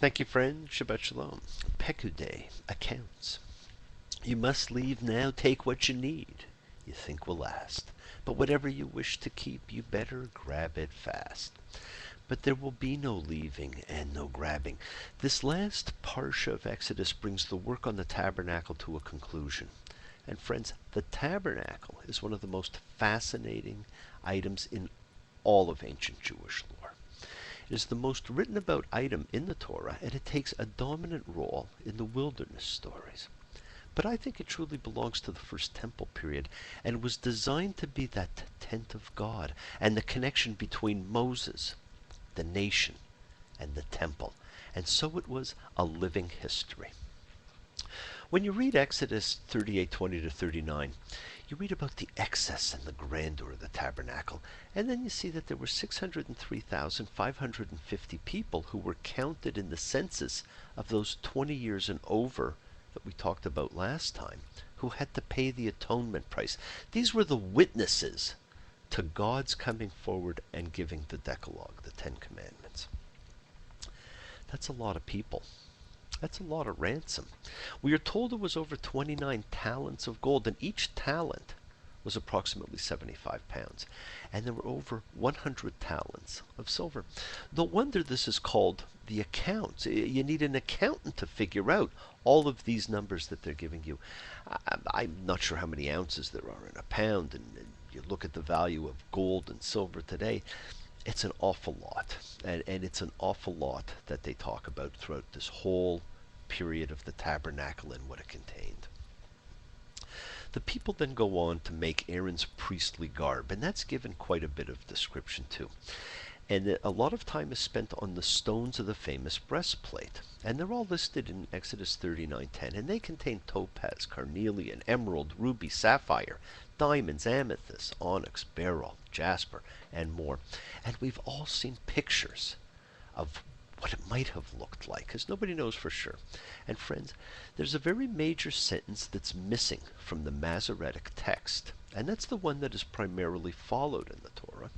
Thank you, friend. Shabbat Shalom. Pekudei, accounts. You must leave now, take what you need, you think will last. But whatever you wish to keep, you better grab it fast. But there will be no leaving and no grabbing. This last parsha of Exodus brings the work on the tabernacle to a conclusion. And friends, the tabernacle is one of the most fascinating items in all of ancient Jewish lore. It is the most written about item in the Torah, and it takes a dominant role in the wilderness stories. But I think it truly belongs to the First Temple period, and was designed to be that tent of God, and the connection between Moses, the nation, and the temple. And so it was a living history. When you read Exodus 38:20 to 39, you read about the excess and the grandeur of the tabernacle, and then you see that there were 603,550 people who were counted in the census of those 20 years and over that we talked about last time, who had to pay the atonement price. These were the witnesses to God's coming forward and giving the Decalogue, the Ten Commandments. That's a lot of people. That's a lot of ransom. We are told it was over 29 talents of gold, and each talent was approximately 75 pounds. And there were over 100 talents of silver. No wonder this is called the accounts. You need an accountant to figure out all of these numbers that they're giving you. I'm not sure how many ounces there are in a pound, and you look at the value of gold and silver today, it's an awful lot. And it's an awful lot that they talk about throughout this whole period of the tabernacle and what it contained. The people then go on to make Aaron's priestly garb, and that's given quite a bit of description too. And a lot of time is spent on the stones of the famous breastplate. And they're all listed in Exodus 39:10, and they contain topaz, carnelian, emerald, ruby, sapphire, diamonds, amethyst, onyx, beryl, jasper, and more. And we've all seen pictures of what it might have looked like, because nobody knows for sure. And friends, there's a very major sentence that's missing from the Masoretic text, and that's the one that is primarily followed in the Torah.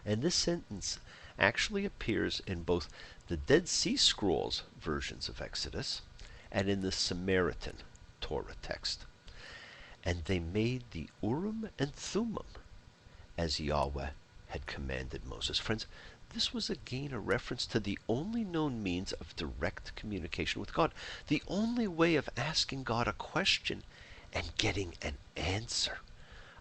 And this sentence actually appears in both the Dead Sea Scrolls versions of Exodus and in the Samaritan Torah text. And they made the Urim and Thummim as Yahweh had commanded Moses. Friends, this was again a reference to the only known means of direct communication with God, the only way of asking God a question and getting an answer.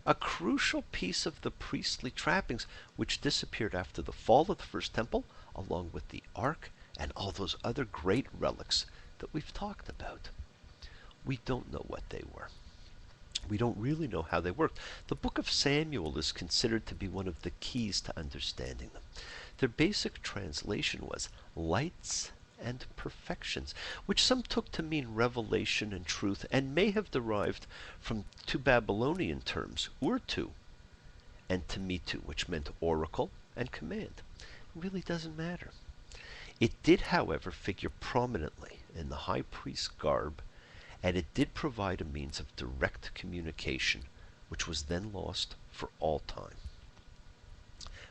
A crucial piece of the priestly trappings which disappeared after the fall of the First Temple, along with the Ark and all those other great relics that we've talked about. We don't know what they were. We don't really know how they worked. The book of Samuel is considered to be one of the keys to understanding them. Their basic translation was lights and perfections, which some took to mean revelation and truth, and may have derived from two Babylonian terms, urtu and temitu, which meant oracle and command. It really doesn't matter. It did, however, figure prominently in the high priest's garb, and it did provide a means of direct communication, which was then lost for all time.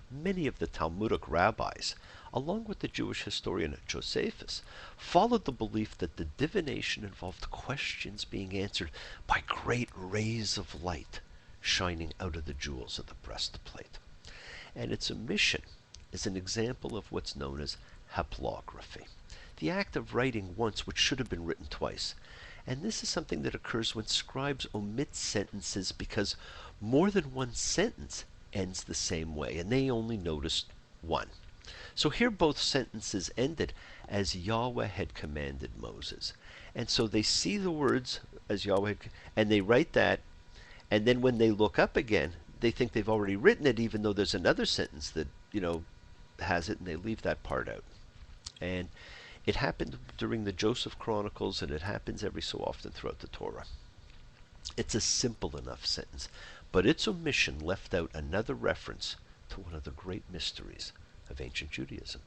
Many of the Talmudic rabbis, along with the Jewish historian Josephus, followed the belief that the divination involved questions being answered by great rays of light shining out of the jewels of the breastplate. And its omission is an example of what's known as haplography, the act of writing once which should have been written twice. And this is something that occurs when scribes omit sentences because more than one sentence ends the same way, and they only noticed one. So here both sentences ended as Yahweh had commanded Moses. And so they see the words as Yahweh, and they write that, and then when they look up again, they think they've already written it, even though there's another sentence that, has it, and they leave that part out. And it happened during the Joseph Chronicles, and it happens every so often throughout the Torah. It's a simple enough sentence, but its omission left out another reference to one of the great mysteries of ancient Judaism.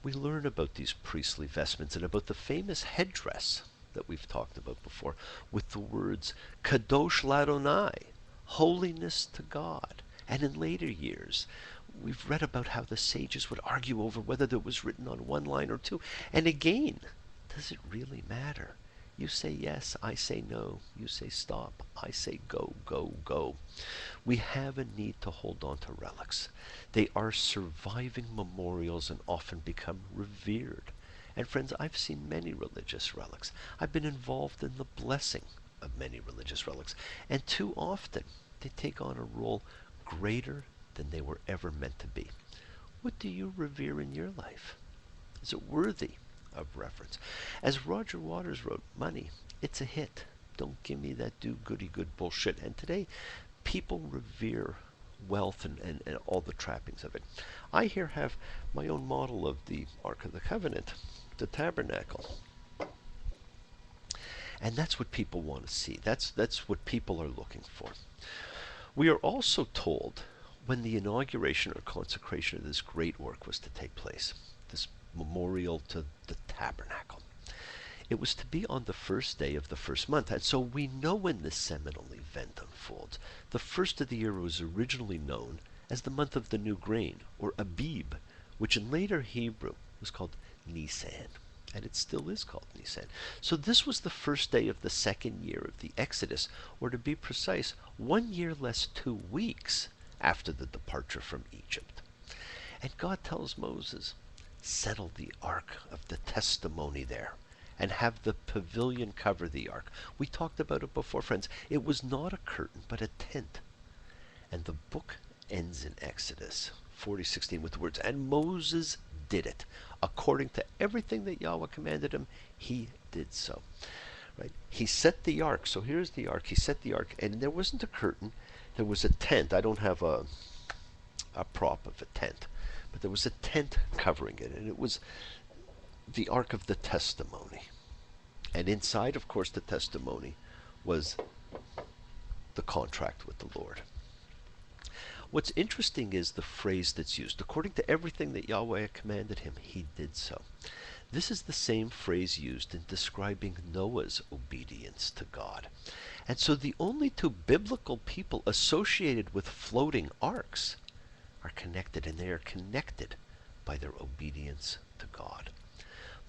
We learn about these priestly vestments and about the famous headdress that we've talked about before, with the words Kadosh Ladonai, holiness to God. And in later years, We've read about how the sages would argue over whether it was written on one line or two. And again, does it really matter? You say yes, I say no. You say stop, I say go, go, go. We have a need to hold on to relics. They are surviving memorials and often become revered. And friends, I've seen many religious relics. I've been involved in the blessing of many religious relics. And too often, they take on a role greater than they were ever meant to be. What do you revere in your life? Is it worthy of reference? As Roger Waters wrote, money, it's a hit. Don't give me that do-goody-good bullshit. And today, people revere wealth and all the trappings of it. I here have my own model of the Ark of the Covenant, the tabernacle. And that's what people want to see. That's what people are looking for. We are also told when the inauguration or consecration of this great work was to take place, this memorial to the tabernacle. It was to be on the first day of the first month, and so we know when this seminal event unfolds. The first of the year was originally known as the month of the new grain, or Abib, which in later Hebrew was called Nisan, and it still is called Nisan. So this was the first day of the second year of the Exodus, or to be precise, 1 year less 2 weeks after the departure from Egypt. And God tells Moses, settle the ark of the testimony there and have the pavilion cover the ark. We talked about it before, friends. It was not a curtain, but a tent. And the book ends in Exodus 40:16 with the words, and Moses did it. According to everything that Yahweh commanded him, he did so. Right? He set the ark. So here's the ark. He set the ark, and there wasn't a curtain. There was a tent. I don't have a prop of a tent, but there was a tent covering it, and it was the Ark of the Testimony. And inside, of course, the testimony was the contract with the Lord. What's interesting is the phrase that's used. According to everything that Yahweh commanded him, he did so. This is the same phrase used in describing Noah's obedience to God. And so the only two biblical people associated with floating arks are connected, and they are connected by their obedience to God.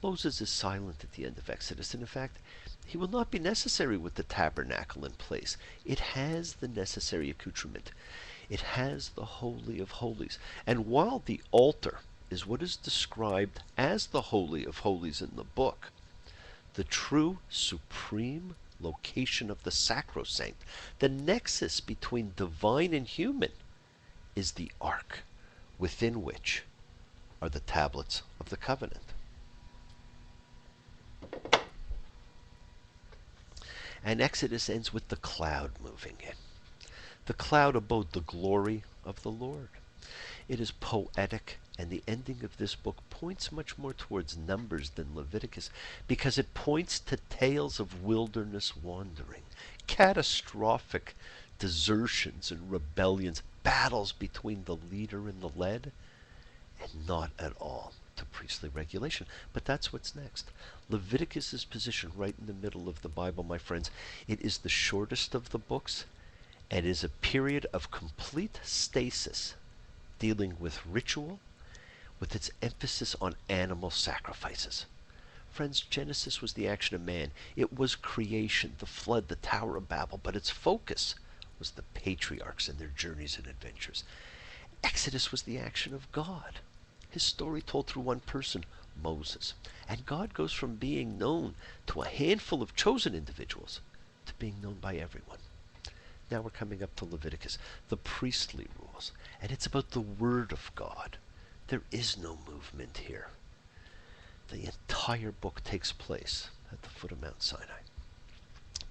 Moses is silent at the end of Exodus, and in fact, he will not be necessary with the tabernacle in place. It has the necessary accoutrement. It has the Holy of Holies. And while the altar is what is described as the Holy of Holies in the book, the true supreme location of the sacrosanct, the nexus between divine and human, is the ark, within which are the tablets of the covenant. And Exodus ends with the cloud moving in. The cloud abode the glory of the Lord. It is poetic, and the ending of this book points much more towards Numbers than Leviticus, because it points to tales of wilderness wandering, catastrophic desertions and rebellions, battles between the leader and the led, and not at all to priestly regulation. But that's what's next. Leviticus is positioned right in the middle of the Bible, my friends. It is the shortest of the books, and is a period of complete stasis, dealing with ritual, with its emphasis on animal sacrifices. Friends, Genesis was the action of man. It was creation, the flood, the Tower of Babel, but its focus was the patriarchs and their journeys and adventures. Exodus was the action of God, his story told through one person, Moses. And God goes from being known to a handful of chosen individuals to being known by everyone. Now we're coming up to Leviticus, the priestly rules, and it's about the Word of God. There is no movement here. The entire book takes place at the foot of Mount Sinai.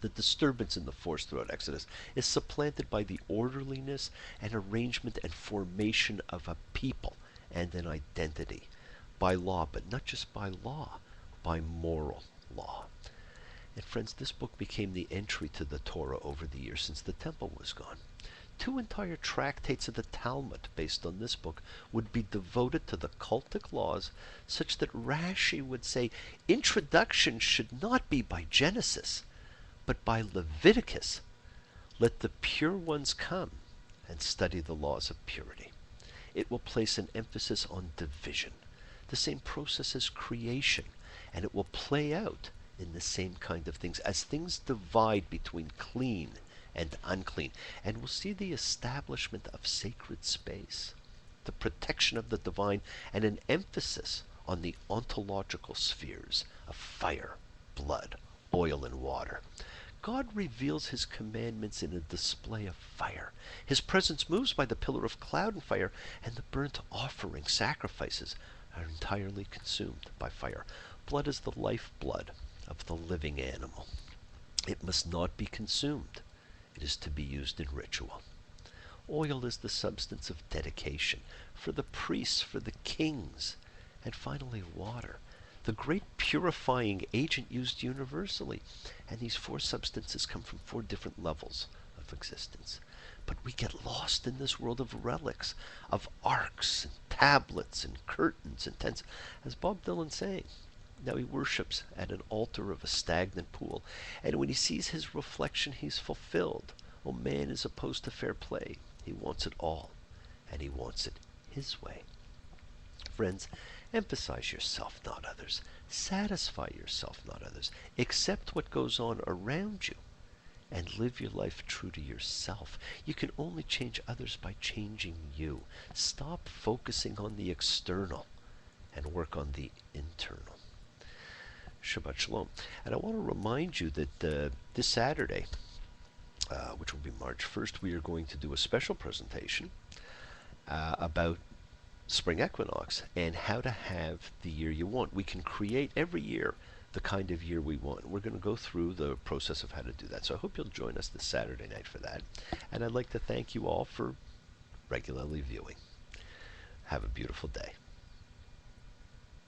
The disturbance in the force throughout Exodus is supplanted by the orderliness and arrangement and formation of a people and an identity by law, but not just by law, by moral law. And friends, this book became the entry to the Torah over the years since the temple was gone. 2 entire tractates of the Talmud based on this book would be devoted to the cultic laws, such that Rashi would say introduction should not be by Genesis, but by Leviticus. Let the pure ones come and study the laws of purity. It will place an emphasis on division, the same process as creation, and it will play out in the same kind of things as things divide between clean and unclean. And we'll see the establishment of sacred space, the protection of the divine, and an emphasis on the ontological spheres of fire, blood, oil, and water. God reveals his commandments in a display of fire. His presence moves by the pillar of cloud and fire, and the burnt offering sacrifices are entirely consumed by fire. Blood is the lifeblood of the living animal. It must not be consumed. It is to be used in ritual. Oil is the substance of dedication for the priests, for the kings, and finally water, the great purifying agent used universally. And these four substances come from four different levels of existence. But we get lost in this world of relics, of arks and tablets and curtains and tents. As Bob Dylan's saying, now he worships at an altar of a stagnant pool, and when he sees his reflection, he's fulfilled. Oh, man is opposed to fair play. He wants it all, and he wants it his way. Friends, emphasize yourself, not others. Satisfy yourself, not others. Accept what goes on around you, and live your life true to yourself. You can only change others by changing you. Stop focusing on the external and work on the internal. Shabbat Shalom. And I want to remind you that this Saturday, which will be March 1st, we are going to do a special presentation about spring equinox and how to have the year you want. We can create every year the kind of year we want. We're going to go through the process of how to do that. So I hope you'll join us this Saturday night for that. And I'd like to thank you all for regularly viewing. Have a beautiful day.